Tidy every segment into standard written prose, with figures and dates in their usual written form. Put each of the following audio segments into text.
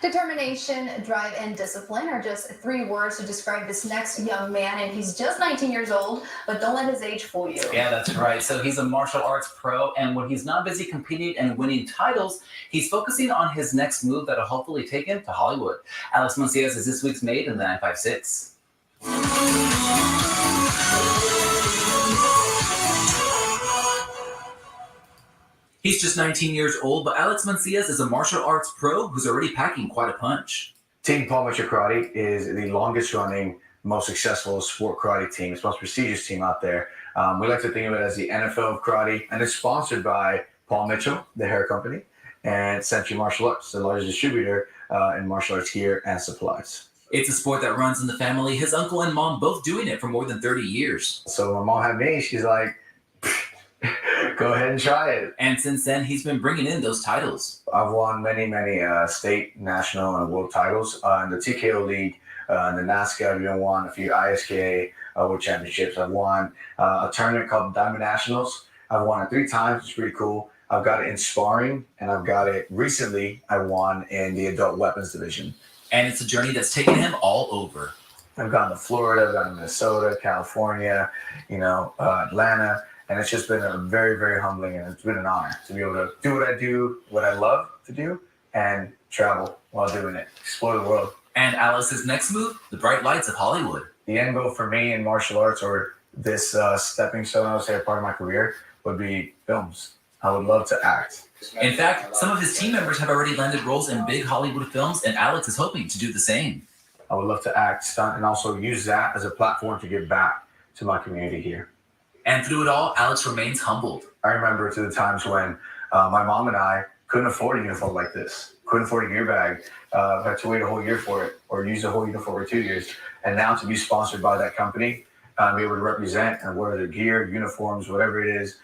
Determination, drive, and discipline are just three words to describe this next young man, and he's just 19 years old, but don't let his age fool you. Yeah, that's right. So he's a martial arts pro, and when he's not busy competing and winning titles, he's focusing on his next move that'll hopefully take him to Hollywood. Alex Macias is this week's Made in the 956. He's just 19 years old, but Alex Macias is a martial arts pro who's already packing quite a punch. Team Paul Mitchell Karate is the longest running, most successful sport karate team. It's the most prestigious team out there. We like to think of it as the NFL of karate, and it's sponsored by Paul Mitchell, the hair company, and Century Martial Arts, the largest distributor in martial arts gear and supplies. It's a sport that runs in the family. His uncle and mom both doing it for more than 30 years. So my mom had me, she's like, go ahead and try it. And since then, he's been bringing in those titles. I've won many state, national, and world titles in the TKO League, in the NASCAR. I've even won a few ISKA World Championships. I've won a tournament called Diamond Nationals. I've won it 3 times. It's pretty cool. I've got it in sparring, and I've got it recently. I won in the adult weapons division. And it's a journey that's taken him all over. I've gone to Florida, I've gone to Minnesota, California, Atlanta. And it's just been a very humbling, and it's been an honor to be able to do what I do, what I love to do, and travel while doing it, explore the world. And Alex's next move, the bright lights of Hollywood. The end goal for me in martial arts, or this stepping stone, I would say, a part of my career, would be films. I would love to act. In fact, some of his team members have already landed roles in big Hollywood films, and Alex is hoping to do the same. I would love to act, stunt, and also use that as a platform to give back to my community here. And through it all, Alex remains humbled. I remember to the times when my mom and I couldn't afford a uniform like this, couldn't afford a gear bag, had to wait a whole year for it, or use a whole uniform for 2 years. And now to be sponsored by that company, be able to represent and wear their gear, uniforms, whatever it is,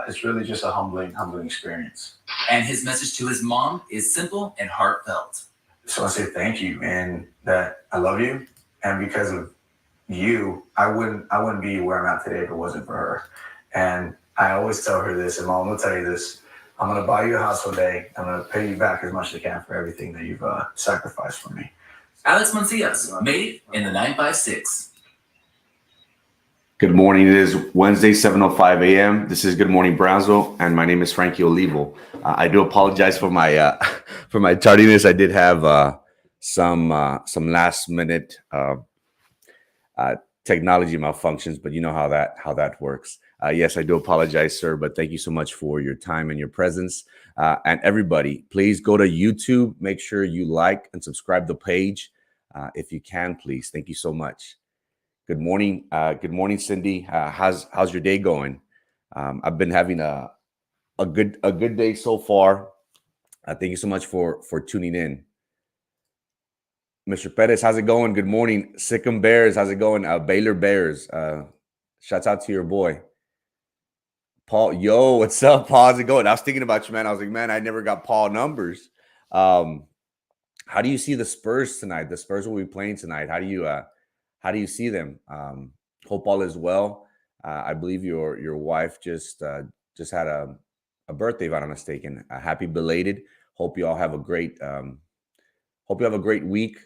it's really just a humbling experience. And his message to his mom is simple and heartfelt. So I say thank you, and that I love you, and because of you, I wouldn't be where I'm at today if it wasn't for her. And I always tell her this, and Mom, I'm gonna tell you this: I'm gonna buy you a house one day. I'm gonna pay you back as much as I can for everything that you've sacrificed for me. Alex Macias, Made in the 956. Good morning. It is Wednesday, 7:05 a.m. This is Good Morning Brownsville, and my name is Frankie Olivo. I do apologize for my for my tardiness. I did have some last minute technology malfunctions, but you know how that works. Yes, I do apologize, sir, but thank you so much for your time and your presence. And everybody, please go to YouTube. Make sure you like and subscribe the page if you can, please. Thank you so much. Good morning. Good morning, Cindy. How's your day going? I've been having a good day so far. Thank you so much for tuning in. Mr. Perez, how's it going? Good morning. Sikkim Bears, how's it going? Baylor Bears. Shouts out to your boy. Paul, yo, what's up, Paul? How's it going? I was thinking about you, man. I was like, man, I never got Paul numbers. How do you see the Spurs tonight? The Spurs will be playing tonight. How do you see them? Hope all is well. I believe your wife just had a birthday, if I'm not mistaken. Happy belated. Hope you all have a great week.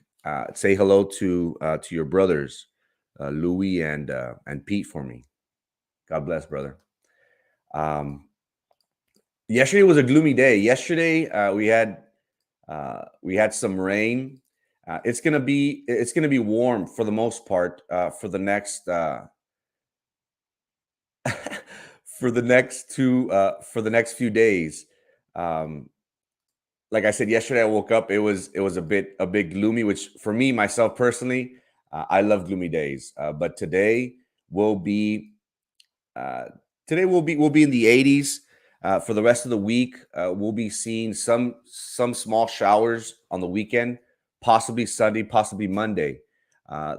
Say hello to your brothers, Louis and Pete, for me. God bless, brother. Yesterday was a gloomy day. Yesterday we had some rain. It's gonna be warm for the most part for the next few days. Like I said yesterday, I woke up. It was a bit gloomy, which for me, myself personally, I love gloomy days. But today will be in the 80s. For the rest of the week, we'll be seeing some small showers on the weekend, possibly Sunday, possibly Monday.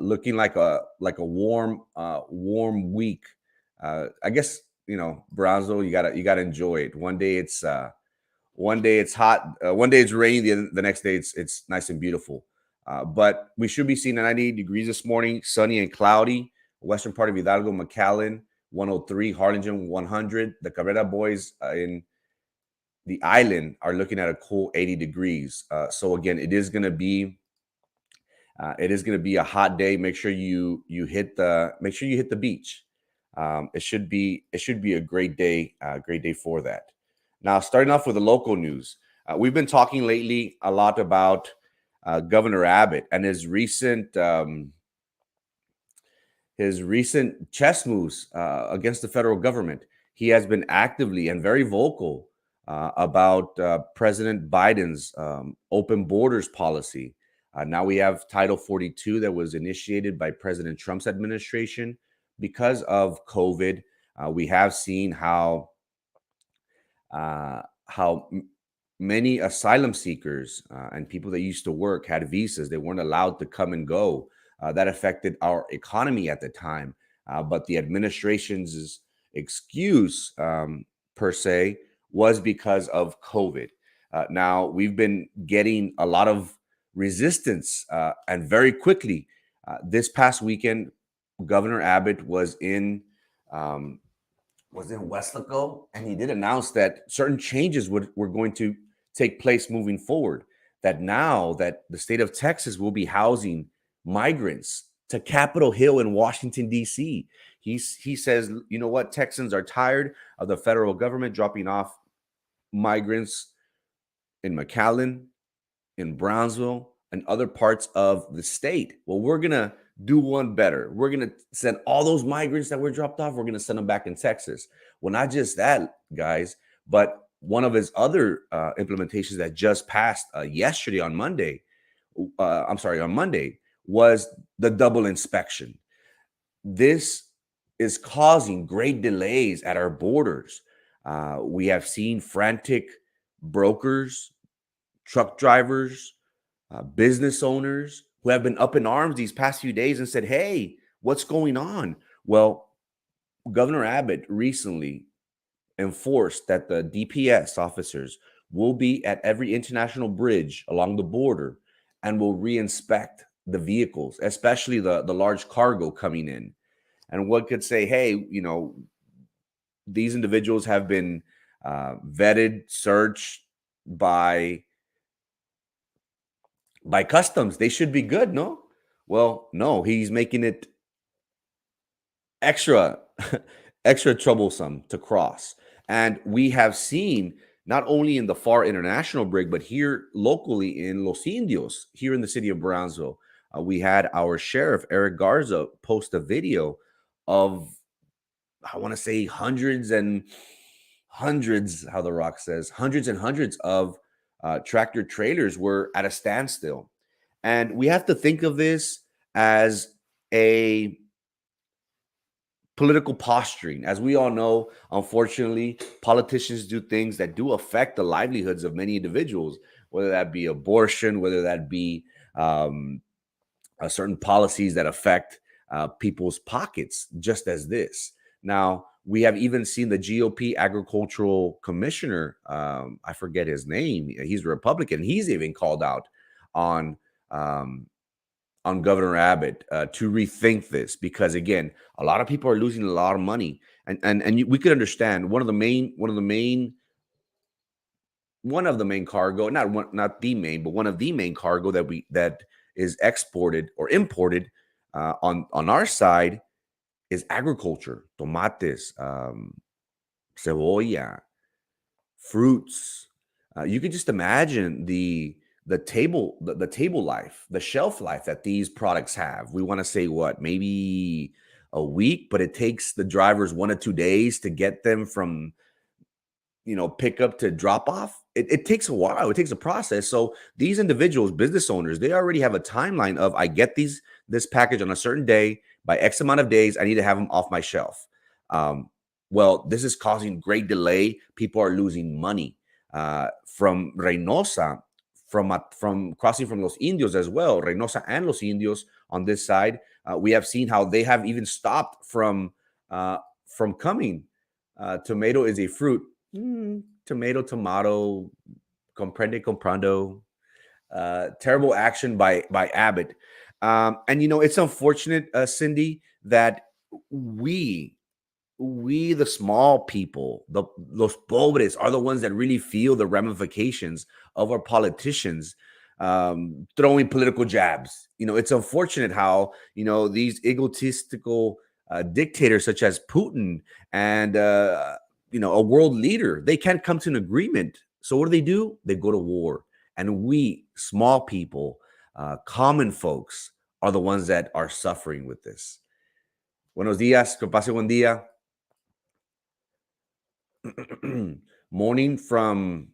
Looking like a warm week. I guess Brownsville, you gotta enjoy it. One day it's hot, one day it's rainy, the next day it's nice and beautiful. But we should be seeing 98 degrees this morning, sunny and cloudy. Western part of Hidalgo, McAllen, 103, Harlingen, 100. The Cabrera boys in the island are looking at a cool 80 degrees. So again, it is going to be a hot day. Make sure you hit the beach. It should be a great day for that. Now, starting off with the local news, we've been talking lately a lot about Governor Abbott and his recent chess moves against the federal government. He has been actively and very vocal about President Biden's open borders policy. Now we have Title 42 that was initiated by President Trump's administration because of COVID. We have seen how many asylum seekers and people that used to work had visas. They weren't allowed to come and go. That affected our economy at the time. But the administration's excuse, per se, was because of COVID. Now, we've been getting a lot of resistance and very quickly. This past weekend, Governor Abbott was in Westlaco, and he did announce that certain changes were going to take place moving forward. That now that the state of Texas will be housing migrants to Capitol Hill in Washington, D.C. He says, you know what, Texans are tired of the federal government dropping off migrants in McAllen, in Brownsville, and other parts of the state. Well, we're going to do one better. We're going to send all those migrants that were dropped off, we're going to send them back in Texas. Well, not just that, guys, but one of his other implementations that just passed yesterday on Monday, was the double inspection. This is causing great delays at our borders. We have seen frantic brokers, truck drivers, business owners who have been up in arms these past few days and said, hey, what's going on? Well, Governor Abbott recently enforced that the DPS officers will be at every international bridge along the border and will reinspect the vehicles, especially the large cargo coming in. And one could say, hey, these individuals have been vetted, searched by customs. They should be good, no? Well, no, he's making it extra troublesome to cross. And we have seen not only in the far international brig, but here locally in Los Indios, here in the city of Brownsville, we had our sheriff, Eric Garza, post a video of, I want to say hundreds and hundreds, how The Rock says, hundreds and hundreds of tractor trailers were at a standstill. And we have to think of this as a political posturing. As we all know, unfortunately, politicians do things that do affect the livelihoods of many individuals, whether that be abortion, whether that be certain policies that affect people's pockets, just as this. Now, we have even seen the GOP agricultural commissioner, I forget his name, he's a Republican, he's even called out on Governor Abbott to rethink this, because again, a lot of people are losing a lot of money, and we could understand one of the main cargo, not the main, but one of the main cargo that is exported or imported on our side is agriculture, tomates, cebolla, fruits. You could just imagine the table life, the shelf life that these products have. We want to say what, maybe a week, but it takes the drivers 1 or 2 days to get them from pick up to drop off. It takes a while. It takes a process. So these individuals, business owners, they already have a timeline of, I get this package on a certain day, by X amount of days, I need to have them off my shelf. Well, this is causing great delay. People are losing money. From Reynosa, from crossing from Los Indios as well, Reynosa and Los Indios on this side, we have seen how they have even stopped from coming. Tomato is a fruit. Tomato, comprando. Terrible action by Abbott. And it's unfortunate, Cindy, that we we, the small people, los pobres, are the ones that really feel the ramifications of our politicians throwing political jabs. It's unfortunate how, these egotistical dictators such as Putin and, a world leader, they can't come to an agreement. So what do? They go to war. And we, small people, common folks, are the ones that are suffering with this. Buenos días, que pase buen día. Morning from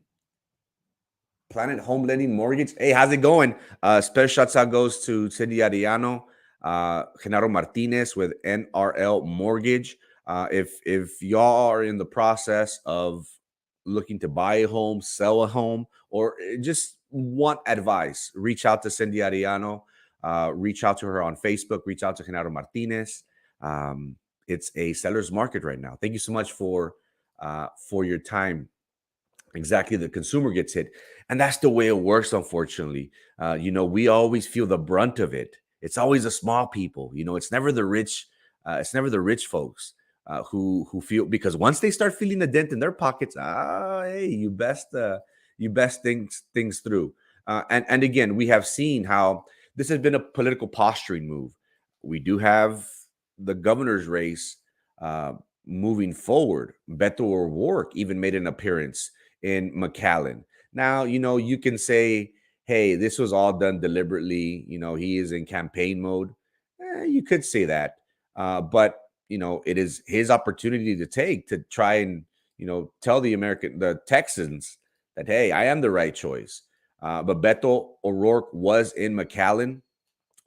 Planet Home Lending Mortgage. Hey, how's it going? Special shouts out goes to Cindy Ariano, Genaro Martinez with NRL Mortgage. If y'all are in the process of looking to buy a home, sell a home, or just want advice, reach out to Cindy Ariano. Reach out to her on Facebook. Reach out to Genaro Martinez. It's a seller's market right now. Thank you so much for your time. Exactly, the consumer gets hit, and that's the way it works. Unfortunately, we always feel the brunt of it. It's always the small people. It's never the rich. It's never the rich folks who feel, because once they start feeling the dent in their pockets, hey, you best things through. And again, we have seen how this has been a political posturing move. We do have the governor's race moving forward. Beto O'Rourke even made an appearance in McAllen. Now, you can say, hey, this was all done deliberately. He is in campaign mode. You could say that. But, it is his opportunity to try and, tell the Texans that, hey, I am the right choice. But Beto O'Rourke was in McAllen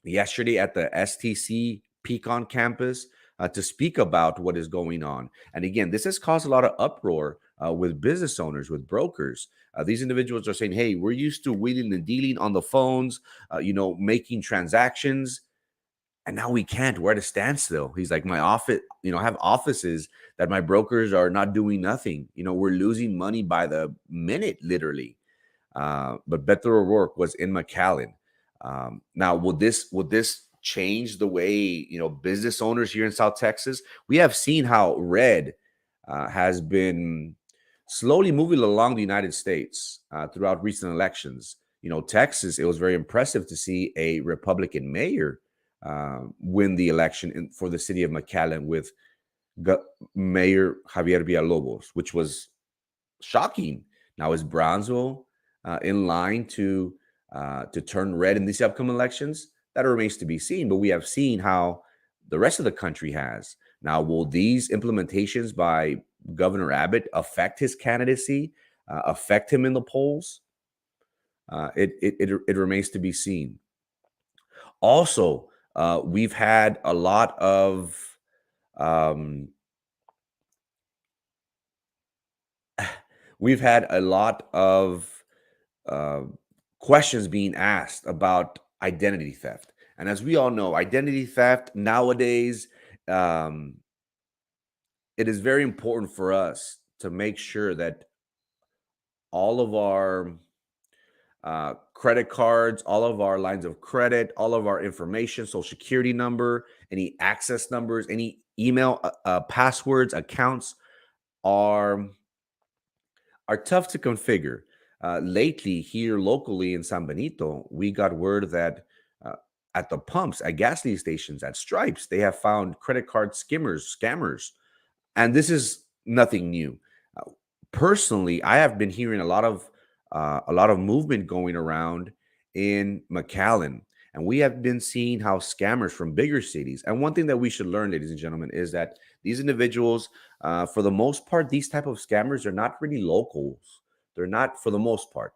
yesterday at the STC Pecan campus to speak about what is going on. And again, this has caused a lot of uproar with business owners, with brokers. These individuals are saying, hey, we're used to wheeling and dealing on the phones, making transactions. And now we can't. We're at a standstill. He's like, my office, I have offices that my brokers are not doing nothing. We're losing money by the minute, literally. But Beto O'Rourke was in McAllen. Now, will this change the way, business owners here in South Texas? We have seen how red has been slowly moving along the United States throughout recent elections. Texas, it was very impressive to see a Republican mayor win the election for the city of McAllen with Mayor Javier Villalobos, which was shocking. Now, is Brownsville in line to turn red in these upcoming elections? That remains to be seen, but we have seen how the rest of the country has. Now, will these implementations by Governor Abbott affect his candidacy, affect him in the polls? It remains to be seen. Also, we've had a lot of questions being asked about identity theft. And as we all know, identity theft nowadays, it is very important for us to make sure that all of our credit cards, all of our lines of credit, all of our information, social security number, any access numbers, any email passwords, accounts are tough to configure. Lately, here locally in San Benito, we got word that at the pumps, at gas stations, at Stripes, they have found credit card scammers. And this is nothing new. Personally, I have been hearing a lot of movement going around in McAllen. And we have been seeing how scammers from bigger cities. And one thing that we should learn, ladies and gentlemen, is that these individuals, for the most part, these type of scammers are not really locals. They're not, for the most part.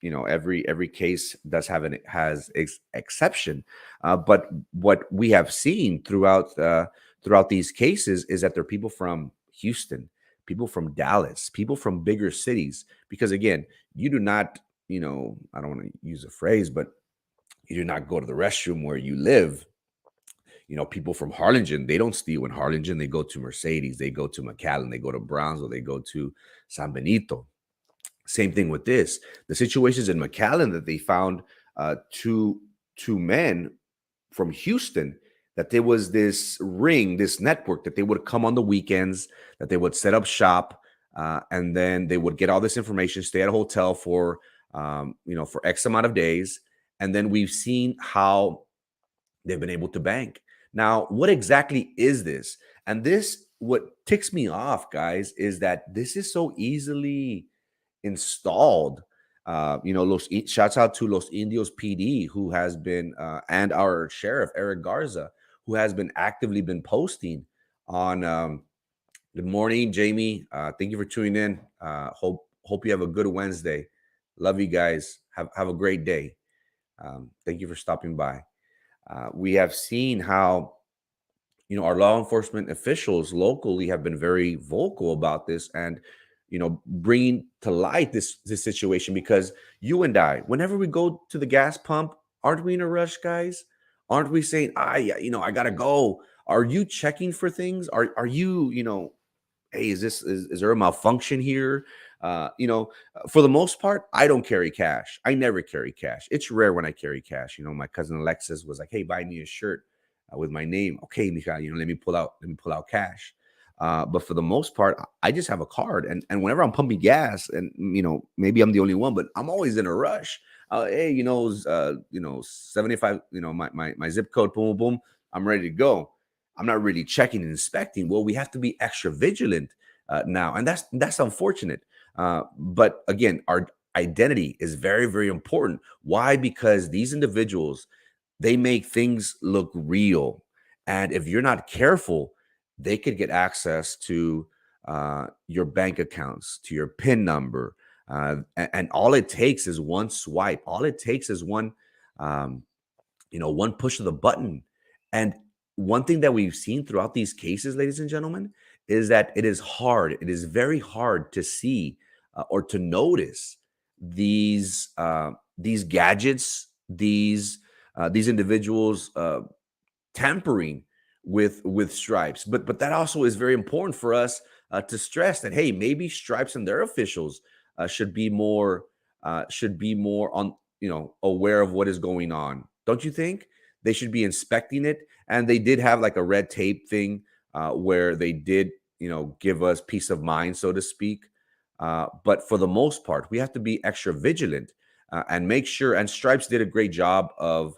Every case does has exception. But what we have seen throughout these cases is that they're people from Houston, people from Dallas, people from bigger cities. Because again, you do not, I don't want to use a phrase, but you do not go to the restroom where you live. People from Harlingen, they don't steal in Harlingen. They go to Mercedes, they go to McAllen, they go to Brownsville, they go to San Benito. Same thing with this. The situations in McAllen that they found two men from Houston that there was this ring, this network, that they would come on the weekends, that they would set up shop, and then they would get all this information, stay at a hotel for, for X amount of days. And then we've seen how they've been able to bank. Now, what exactly is this? And this, what ticks me off, guys, is that this is so easily installed. Shouts out to Los Indios PD, who has been, and our sheriff, Eric Garza, who has been actively been posting on. Good morning, Jamie. Thank you for tuning in. Hope you have a good Wednesday. Love you guys. Have a great day. Thank you for stopping by. We have seen how, our law enforcement officials locally have been very vocal about this, and bringing to light this situation, because you and I, whenever we go to the gas pump, aren't we in a rush, guys? Aren't we saying, I gotta go? Are you checking for things? Are you, hey, is there a malfunction here? For the most part, I don't carry cash. I never carry cash. It's rare when I carry cash. My cousin Alexis was like, hey, buy me a shirt with my name. Okay, Mija, let me pull out cash. But for the most part, I just have a card. And whenever I'm pumping gas, and maybe I'm the only one, but I'm always in a rush. Hey, 75, my zip code, boom, boom, I'm ready to go. I'm not really checking and inspecting. Well, we have to be extra vigilant now, and that's unfortunate. But again, our identity is very, very important. Why? Because these individuals, they make things look real, and if you're not careful, they could get access to your bank accounts, to your PIN number, and all it takes is one swipe. All it takes is one push of the button. And one thing that we've seen throughout these cases, ladies and gentlemen, is that it is hard. It is very hard to see or to notice these gadgets, these individuals tampering with stripes. But that also is very important for us to stress that, hey, maybe stripes and their officials should be more on aware of what is going on. Don't you think? They should be inspecting it. And they did have like a red tape thing where they did, give us peace of mind, so to speak. But for the most part, we have to be extra vigilant and make sure. And Stripes did a great job of,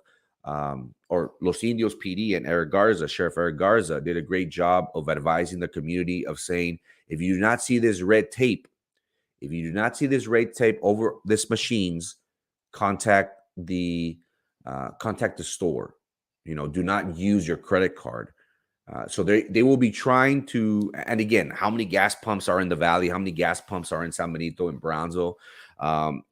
or Los Indios PD and Eric Garza, Sheriff Eric Garza, did a great job of advising the community of saying, if you do not see this red tape, over this machines, contact the store. Do not use your credit card. So they will be trying to, and again, how many gas pumps are in the Valley? How many gas pumps are in San Benito and Brownsville?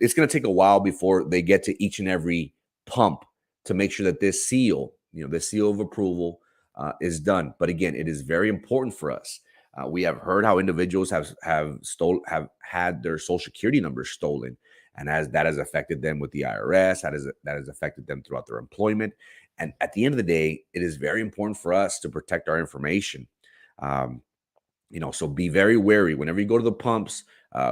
It's going to take a while before they get to each and every pump to make sure that this seal, the seal of approval is done. But again, it is very important for us. We have heard how individuals have had their social security numbers stolen, and that has affected them with the IRS. That has affected them throughout their employment. And at the end of the day, it is very important for us to protect our information. So be very wary whenever you go to the pumps.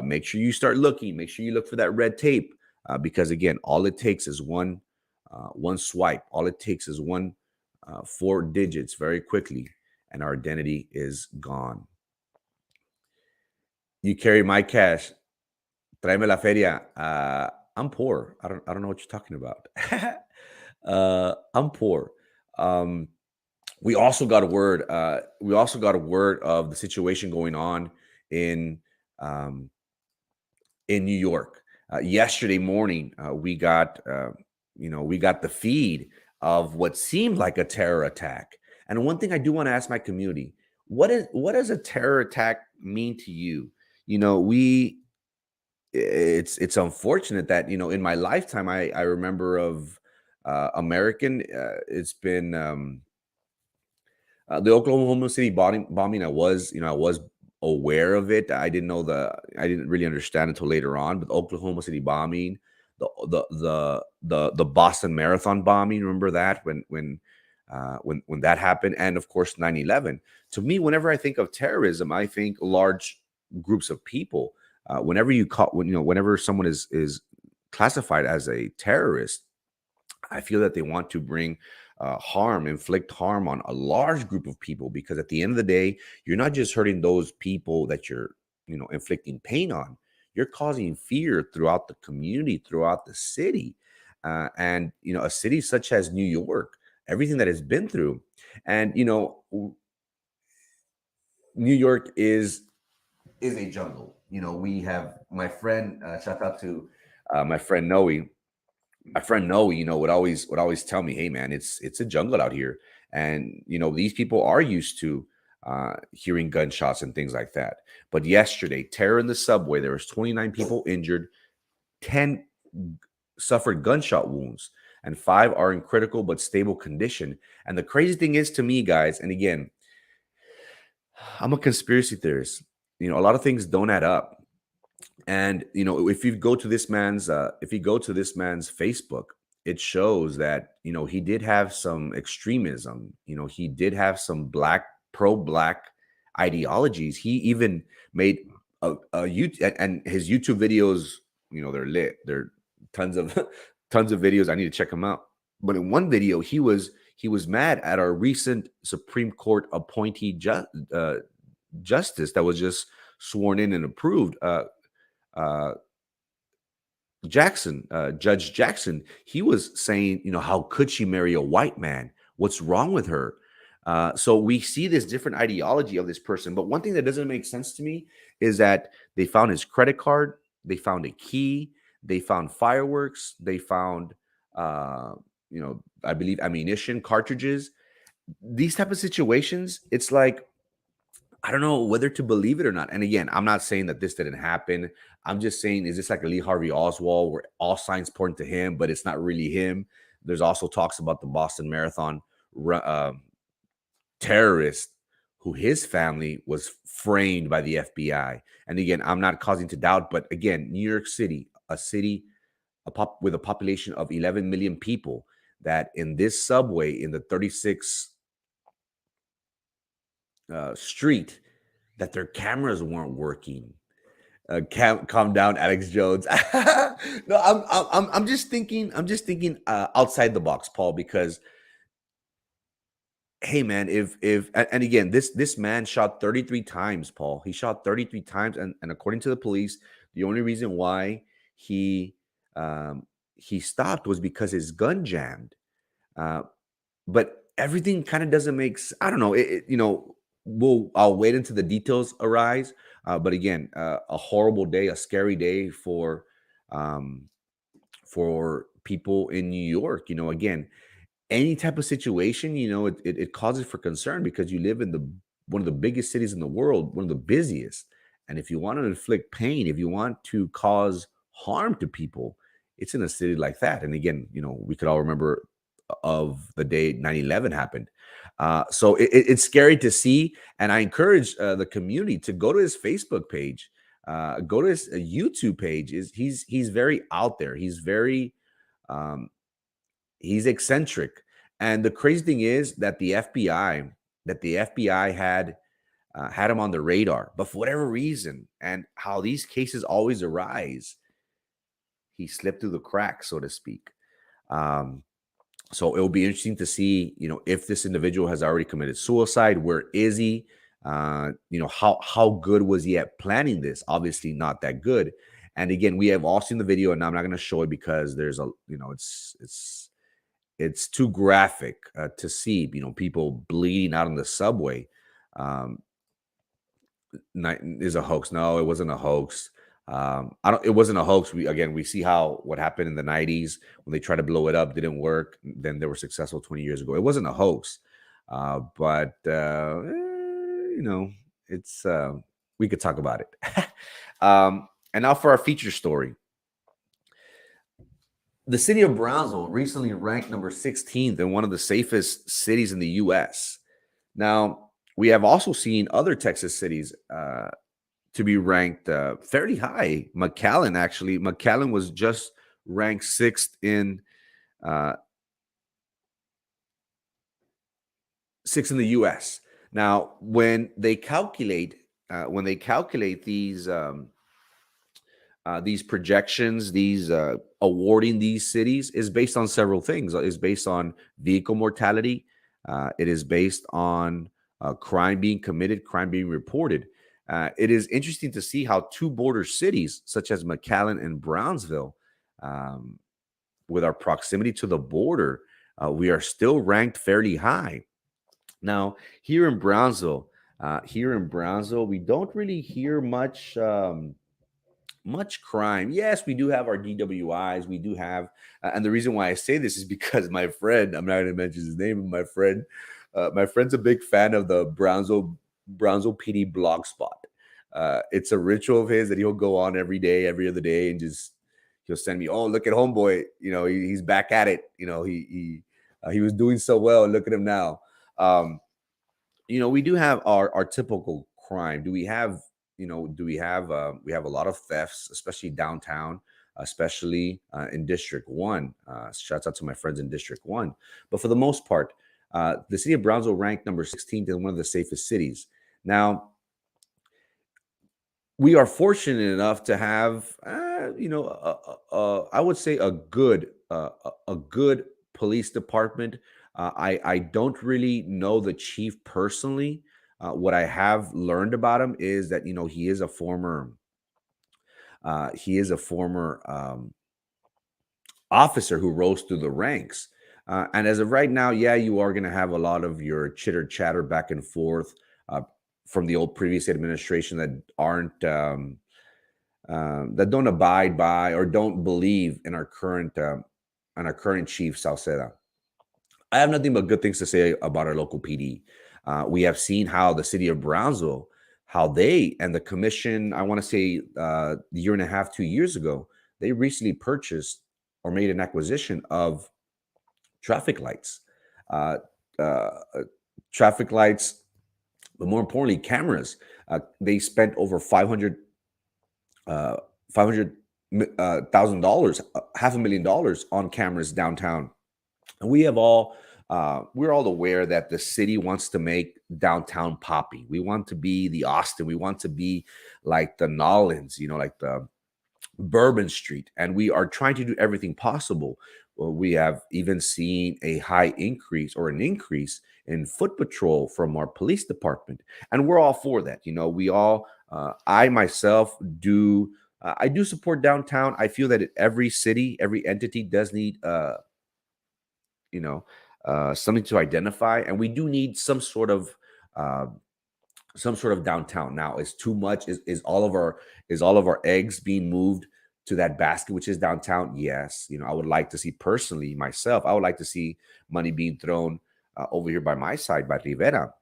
Make sure you start looking. Make sure you look for that red tape, because again, all it takes is one swipe. All it takes is 4 digits very quickly, and our identity is gone. You carry my cash. Tráeme la feria. I'm poor. I don't know what you're talking about. I'm poor. We also got a word. Of the situation going on in New York. Yesterday morning, we got the feed of what seemed like a terror attack. And one thing I do want to ask my community: what does a terror attack mean to you? It's unfortunate that in my lifetime I remember of American. It's been the Oklahoma City bombing. I was aware of it. I didn't really understand until later on. But the Oklahoma City bombing, the Boston Marathon bombing. Remember that when that happened, and of course 9/11. To me, whenever I think of terrorism, I think large groups of people. Whenever someone is classified as a terrorist, I feel that they want to bring inflict harm on a large group of people, because at the end of the day, you're not just hurting those people that you're, inflicting pain on. You're causing fear throughout the community, throughout the city. And, a city such as New York, everything that it's been through. And, New York is a jungle. We have my friend, shout out to my friend Noe. My friend Noe, would always tell me, "Hey, man, it's a jungle out here," and these people are used to hearing gunshots and things like that. But yesterday, terror in the subway. There was 29 people injured, 10 suffered gunshot wounds, and 5 are in critical but stable condition. And the crazy thing is, to me, guys, and again, I'm a conspiracy theorist. A lot of things don't add up. And if you go to this man's Facebook, it shows that he did have some extremism. He did have some pro-black ideologies. He even made a YouTube, and his YouTube videos, they're lit. They're tons of tons of videos. I need to check them out. But in one video, he was mad at our recent Supreme Court appointee justice that was just sworn in and approved. Judge Jackson. He was saying, how could she marry a white man? What's wrong with her? So we see this different ideology of this person. But one thing that doesn't make sense to me is that they found his credit card, they found a key, they found fireworks, they found, I believe ammunition, cartridges. These type of situations, it's like, I don't know whether to believe it or not. And again, I'm not saying that this didn't happen. I'm just saying, is this like a Lee Harvey Oswald where all signs point to him, but it's not really him? There's also talks about the Boston Marathon terrorist who his family was framed by the FBI. And again, I'm not causing to doubt, but again, New York City, a city with a population of 11 million people, that in this subway, in the 36th street, that their cameras weren't working. Calm down, Alex Jones. No, I'm just thinking. I'm just thinking outside the box, Paul. Because, hey, man, if and again, this man shot 33 times, Paul. He shot 33 times, and according to the police, the only reason why he stopped was because his gun jammed. But everything kind of doesn't make. I don't know. I'll wait until the details arise. But again, a horrible day, a scary day for people in New York. Again, any type of situation, it causes for concern, because you live in one of the biggest cities in the world, one of the busiest. And if you want to inflict pain, if you want to cause harm to people, it's in a city like that. And again, we could all remember of the day 9/11 happened. So it's scary to see. And I encourage the community to go to his Facebook page, go to his YouTube page. He's very out there. He's very, he's eccentric. And the crazy thing is that the FBI had him on the radar, but for whatever reason, and how these cases always arise, he slipped through the cracks, so to speak. So it will be interesting to see, if this individual has already committed suicide. Where is he? How good was he at planning this? Obviously not that good. And again, we have all seen the video, and I'm not going to show it because there's it's too graphic to see, people bleeding out on the subway. Is a hoax? No, it wasn't a hoax. It wasn't a hoax. We see what happened in the 90s when they tried to blow it up, didn't work. Then they were successful 20 years ago. It wasn't a hoax. But it's we could talk about it. And now for our feature story. The city of Brownsville recently ranked number 16th in one of the safest cities in the U.S. Now, we have also seen other Texas cities to be ranked fairly high. McAllen was just ranked 6th in the U.S. Now, when they calculate these these projections, these awarding these cities is based on several things. It's based on vehicle mortality. It is based on crime being committed, crime being reported. It is interesting to see how two border cities, such as McAllen and Brownsville, with our proximity to the border, we are still ranked fairly high. Now, here in Brownsville, we don't really hear much crime. Yes, we do have our DWIs. We do have, and the reason why I say this is because my friend, I'm not going to mention his name, but my friend's a big fan of the Brownsville PD blog spot. It's a ritual of his that he'll go on every day, every other day, and just he'll send me, oh, look at homeboy, he's back at it. He was doing so well. Look at him now. We do have our typical crime. We have a lot of thefts, especially downtown, especially in District 1. Shouts out to my friends in District 1. But for the most part, the city of Brownsville ranked number 16th in one of the safest cities. Now, we are fortunate enough to have, I would say a good police department. I don't really know the chief personally. What I have learned about him is that he is a former officer who rose through the ranks. And as of right now, yeah, you are going to have a lot of your chitter chatter back and forth from the old previous administration that aren't that don't abide by or don't believe in our current chief, Salceda. I have nothing but good things to say about our local PD. We have seen how the city of Brownsville, how they and the commission, I want to say a year and a half, 2 years ago, they recently purchased or made an acquisition of traffic lights. Traffic lights, but more importantly, cameras. They spent over $500,000, $500,000 on cameras downtown. And we're all aware that the city wants to make downtown poppy. We want to be the Austin. We want to be like the Nollins, like the Bourbon Street. And we are trying to do everything possible. Well, we have even seen an increase in foot patrol from our police department. And we're all for that. We all, I myself do, I do support downtown. I feel that every city, every entity does need, something to identify, and we do need some sort of downtown. Now, is too much? Is all of our eggs being moved to that basket, which is downtown? Yes. I would like to see personally myself. I would like to see money being thrown over here by my side, by Rivera.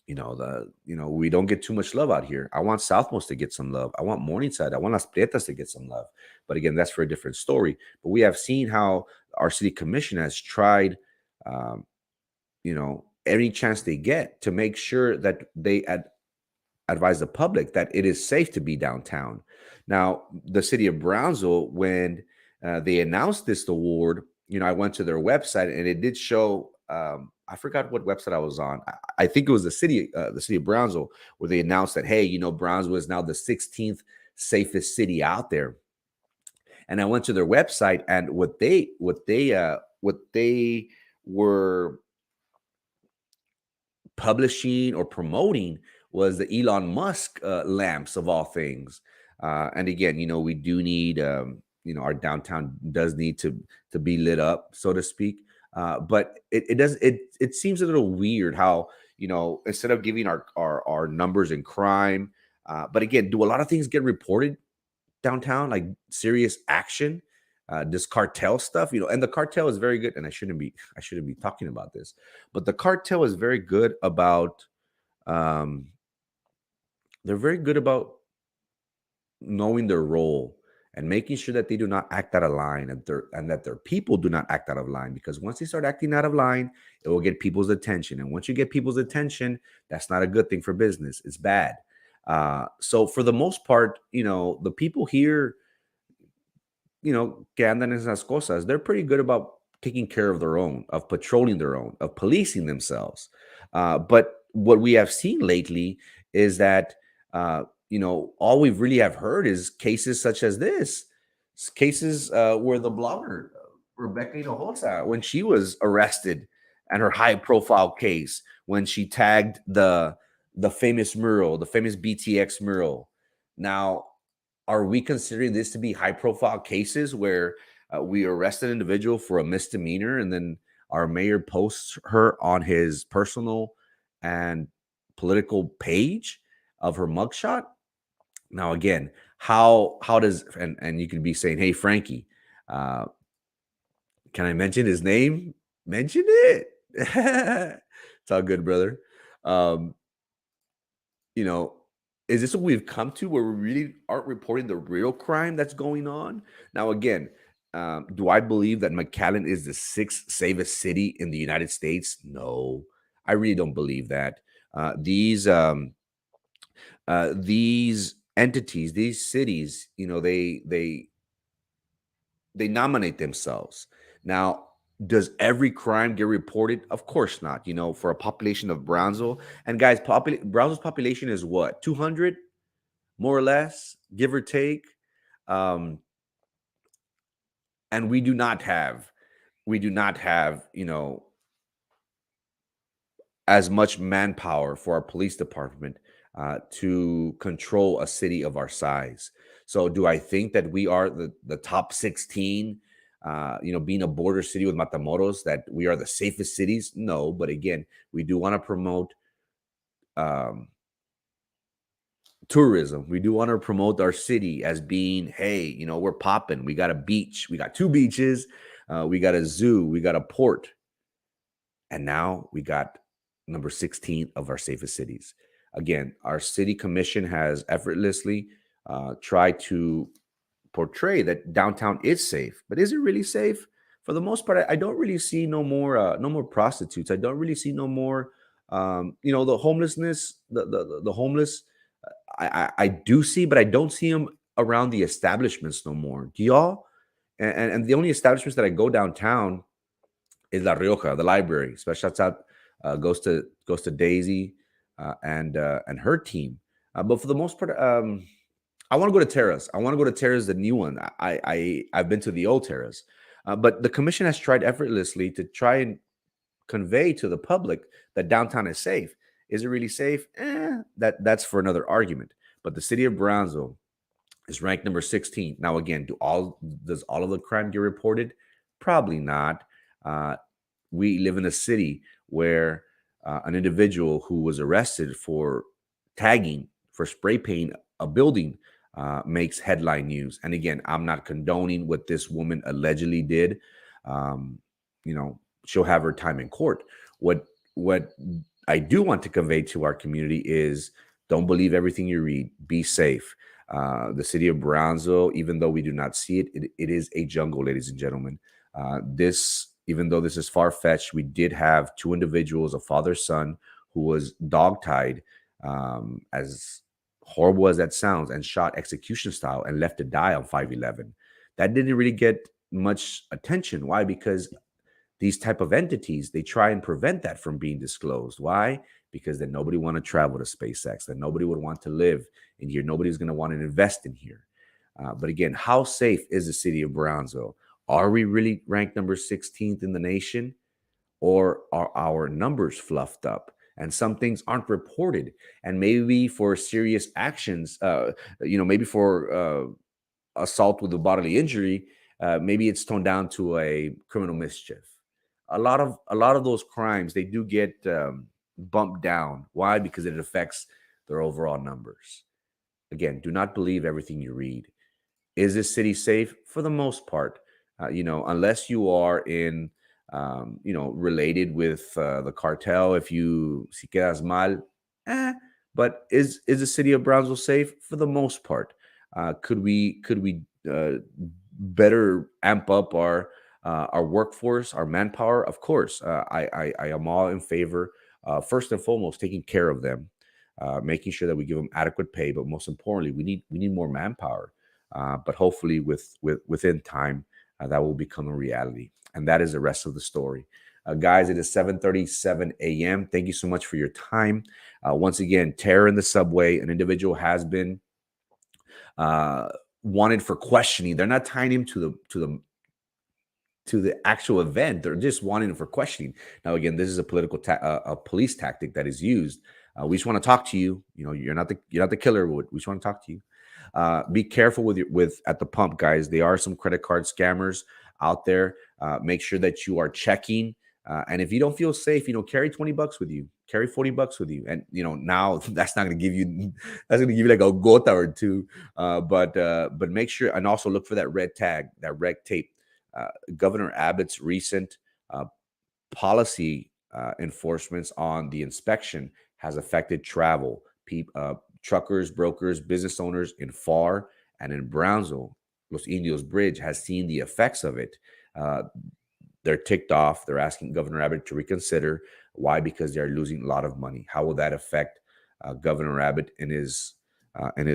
We don't get too much love out here. I want Southmost to get some love. I want Morningside. I want Las Prietas to get some love. But again, that's for a different story. But we have seen how our city commission has tried, any chance they get to make sure that they advise the public that it is safe to be downtown. Now, the city of Brownsville, when they announced this award, I went to their website and it did show. I forgot what website I was on. I think it was the city of Brownsville, where they announced that, hey, Brownsville is now the 16th safest city out there. And I went to their website, and what they were publishing or promoting was the Elon Musk lamps of all things. And again, we do need, our downtown does need to be lit up, so to speak. But it seems a little weird how, instead of giving our numbers in crime, but again, do a lot of things get reported downtown, like serious action, this cartel stuff, and the cartel is very good. And I shouldn't be talking about this, but the cartel is very good about, they're very good about knowing their role and making sure that they do not act out of line, and that their people do not act out of line. Because once they start acting out of line, it will get people's attention. And once you get people's attention, that's not a good thing for business. It's bad. So for the most part, the people here, que andan esas cosas, they're pretty good about taking care of their own, of patrolling their own, of policing themselves. But what we have seen lately is that all we've really have heard is cases such as this, cases where the blogger Rebecca Hinojosa, when she was arrested, and her high profile case when she tagged the famous mural, the famous BTX mural. Now, are we considering this to be high profile cases where we arrest an individual for a misdemeanor and then our mayor posts her on his personal and political page of her mugshot? Now, again, how does, and you could be saying, hey, Frankie, can I mention his name? Mention it. It's all good, brother. Is this what we've come to, where we really aren't reporting the real crime that's going on? Now, again, do I believe that McAllen is the 6th safest city in the United States? No, I really don't believe that. These entities, these cities, they nominate themselves. Now, does every crime get reported? Of course not. For a population of Brownsville, and guys, Brownsville's population is what, 200, more or less, give or take. And we do not have, as much manpower for our police department to control a city of our size. So do I think that we are the top 16, being a border city with Matamoros, that we are the safest cities? No, but again, we do want to promote tourism. We do want to promote our city as being, hey, we're popping. We got a beach. We got 2 beaches. We got a zoo. We got a port. And now we got number 16 of our safest cities. Again, our city commission has effortlessly tried to portray that downtown is safe, but is it really safe? For the most part, I don't really see no more prostitutes. I don't really see no more, the homelessness, the homeless. I do see, but I don't see them around the establishments no more. Do y'all? And the only establishments that I go downtown is La Rioja, the library. Special shout out goes to Daisy and her team. But for the most part, I want to go to Terrace. I want to go to Terrace, the new one. I've been to the old Terrace, but the commission has tried effortlessly to try and convey to the public that downtown is safe. Is it really safe? That's for another argument. But the city of Brownsville is ranked number 16. Now, again, does all of the crime get reported? Probably not. We live in a city where an individual who was arrested for tagging, for spray painting a building, makes headline news. And again, I'm not condoning what this woman allegedly did. She'll have her time in court. What I do want to convey to our community is, don't believe everything you read. Be safe. The city of Brownsville, even though we do not see it, it is a jungle, ladies and gentlemen. Even though this is far-fetched, we did have 2 individuals, a father-son, who was dog-tied, as horrible as that sounds, and shot execution style and left to die on 5/11. That didn't really get much attention. Why? Because these type of entities, they try and prevent that from being disclosed. Why? Because then nobody want to travel to SpaceX, that nobody would want to live in here. Nobody's going to want to invest in here. But again, how safe is the city of Brownsville? Are we really ranked number 16th in the nation? Or are our numbers fluffed up and some things aren't reported? And maybe for serious actions, maybe for assault with a bodily injury, maybe it's toned down to a criminal mischief. A lot of those crimes, they do get bumped down. Why? Because it affects their overall numbers. Again, do not believe everything you read. Is this city safe? For the most part, unless you are in, related with the cartel. If you si quedas mal, but is the city of Brownsville safe? For the most part. Could we better amp up our workforce, our manpower? Of course, I am all in favor. First and foremost, taking care of them, making sure that we give them adequate pay. But most importantly, we need more manpower. But hopefully, within time, that will become a reality. And that is the rest of the story. Guys, it is 7:37 a.m. Thank you so much for your time. Once again, terror in the subway. An individual has been wanted for questioning. They're not tying him to the actual event. They're just wanting him for questioning. Now, again, this is a police tactic that is used. We just want to talk to you. You know, you're not the killer. We just want to talk to you. Be careful with at the pump, guys. There are some credit card scammers out there. Make sure that you are checking. And if you don't feel safe, carry $20 with you, carry $40 with you. And, now that's not going to give you, that's going to give you like a gota or two. But make sure, and also look for that red tag, that red tape. Governor Abbott's recent policy enforcements on the inspection has affected travel. Truckers, brokers, business owners in FAR and in Brownsville, Los Indios Bridge has seen the effects of it. They're ticked off. They're asking Governor Abbott to reconsider. Why? Because they're losing a lot of money. How will that affect Governor Abbott in his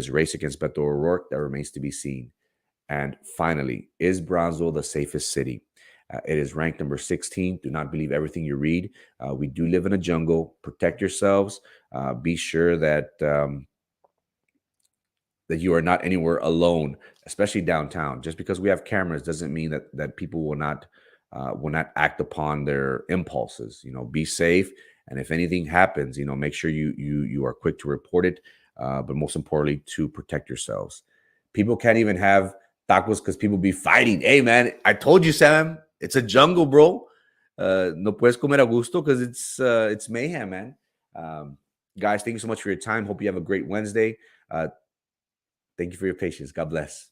race against Beto O'Rourke? That remains to be seen. And finally, is Brownsville the safest city? It is ranked number 16. Do not believe everything you read. We do live in a jungle. Protect yourselves. Be sure that you are not anywhere alone, especially downtown. Just because we have cameras doesn't mean that people will not act upon their impulses. Be safe. And if anything happens, make sure you are quick to report it. But most importantly, to protect yourselves. People can't even have tacos because people be fighting. Hey, man, I told you, Sam, it's a jungle, bro. No puedes comer a gusto because it's mayhem, man. Guys, thank you so much for your time. Hope you have a great Wednesday. Thank you for your patience. God bless.